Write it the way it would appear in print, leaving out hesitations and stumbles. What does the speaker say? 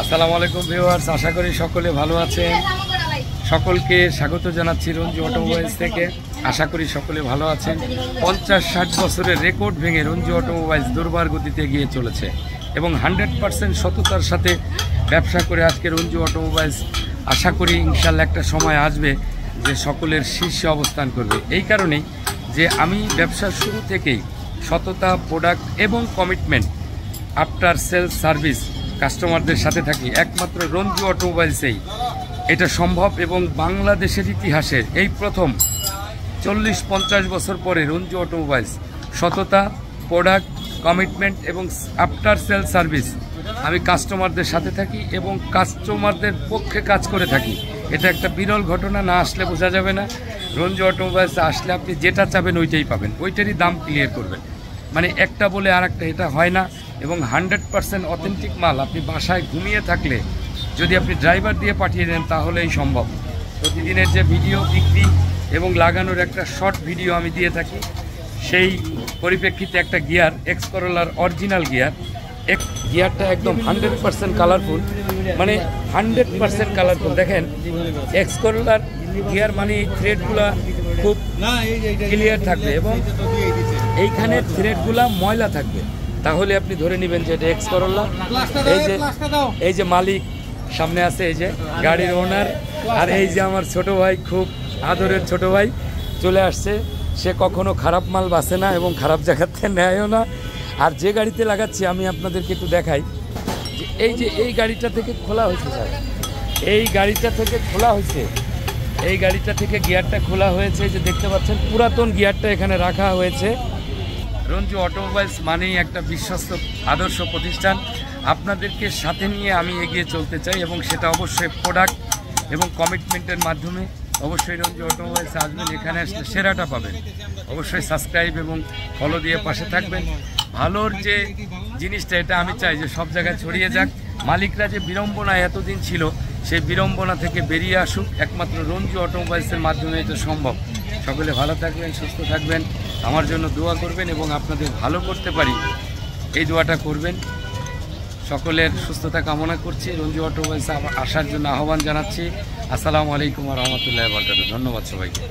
আসসালামু আলাইকুম ভিউয়ার্স, আশা করি সকলে ভালো আছেন। সকলকে স্বাগত জানাচ্ছি রঞ্জু অটোমোবাইলস থেকে। আশা করি সকলে ভালো আছেন। 50-60 বছরের রেকর্ড ভেঙে রঞ্জু অটোমোবাইলস দুর্বার গতিতে এগিয়ে চলেছে এবং 100% সততার সাথে ব্যবসা করে আজকে রঞ্জু অটোমোবাইলস আশা করি ইনশাল্লাহ একটা সময় আসবে যে সকলের শীর্ষে অবস্থান করবে। এই কারণেই যে আমি ব্যবসার শুরু থেকেই সততা, প্রোডাক্ট এবং কমিটমেন্ট, আফটার সেলস সার্ভিস কাস্টমারদের সাথে থাকি। একমাত্র রঞ্জু অটোমোবাইলসেই এটা সম্ভব এবং বাংলাদেশের ইতিহাসের এই প্রথম 40-50 বছর পরে রঞ্জু অটোমোবাইলস সততা, প্রোডাক্ট, কমিটমেন্ট এবং আফটার সেলস সার্ভিস আমি কাস্টমারদের সাথে থাকি এবং কাস্টমারদের পক্ষে কাজ করে থাকি। এটা একটা বিরল ঘটনা, না আসলে বোঝা যাবে না। রঞ্জু অটোমোবাইলসে আসলে আপনি যেটা চাবেন ওইটাই পাবেন, ওইটারই দাম ক্লিয়ার করবেন। মানে একটা বলে আর একটা, এটা হয় না। এবং 100% অথেন্টিক মাল আপনি বাসায় ঘুমিয়ে থাকলে যদি আপনি ড্রাইভার দিয়ে পাঠিয়ে দেন তাহলেই সম্ভব। প্রতিদিনের যে ভিডিও বিক্রি এবং লাগানোর একটা শর্ট ভিডিও আমি দিয়ে থাকি, সেই পরিপ্রেক্ষিতে একটা গিয়ার এক্স করোলার অরিজিনাল গিয়ার, গিয়ারটা একদম 100% কালারফুল, মানে 100% কালারফুল। দেখেন এক্স করোলার গিয়ার মানে থ্রেডগুলো খুব ক্লিয়ার থাকবে এবং এইখানের থ্রেডগুলো ময়লা থাকবে, তাহলে আপনি ধরে নেবেন যে এটা এক্স করোলা। এই যে মালিক সামনে আছে, এই যে গাড়ির ওনার, আর এই যে আমার ছোট ভাই, খুব আদরের ছোট ভাই চলে আসছে। সে কখনো খারাপ মাল বাসে না এবং খারাপ জায়গাতে নেয়ও না। আর যে গাড়িতে লাগাচ্ছি আমি আপনাদেরকে একটু দেখাই যে এই গাড়িটা থেকে খোলা হয়েছে স্যার, এই গাড়িটা থেকে খোলা হয়েছে, এই গাড়িটা থেকে গিয়ারটা খোলা হয়েছে, যে দেখতে পাচ্ছেন পুরাতন গিয়ারটা এখানে রাখা হয়েছে। রঞ্জু অটোমোবাইলস মানেই একটা বিশ্বস্ত আদর্শ প্রতিষ্ঠান। আপনাদেরকে সাথে নিয়ে আমি এগিয়ে চলতে চাই এবং সেটা অবশ্যই প্রোডাক্ট এবং কমিটমেন্টের মাধ্যমে। অবশ্যই রঞ্জু অটোমোবাইলস আসবেন, এখানে আসলে সেরাটা পাবেন। অবশ্যই সাবস্ক্রাইব এবং ফলো দিয়ে পাশে থাকবেন। ভালোর যে জিনিসটা, এটা আমি চাই যে সব জায়গায় ছড়িয়ে যাক। মালিকরা যে বিড়ম্বনা এতদিন ছিল, সেই বিড়ম্বনা থেকে বেরিয়ে আসুক। একমাত্র রঞ্জু অটোমোবাইলসের মাধ্যমে এটা সম্ভব। সকলে ভালো থাকবেন, সুস্থ থাকবেন, আমার জন্য দোয়া করবেন এবং আপনাদের ভালো করতে পারি এই দোয়াটা করবেন। সকলের সুস্থতা কামনা করছি। রঞ্জু অটোমোবাইলসে আসার জন্য আহ্বান জানাচ্ছি। আসসালামু আলাইকুম ওয়া রাহমাতুল্লাহি ওয়া বারাকাতুহু। ধন্যবাদ সবাইকে।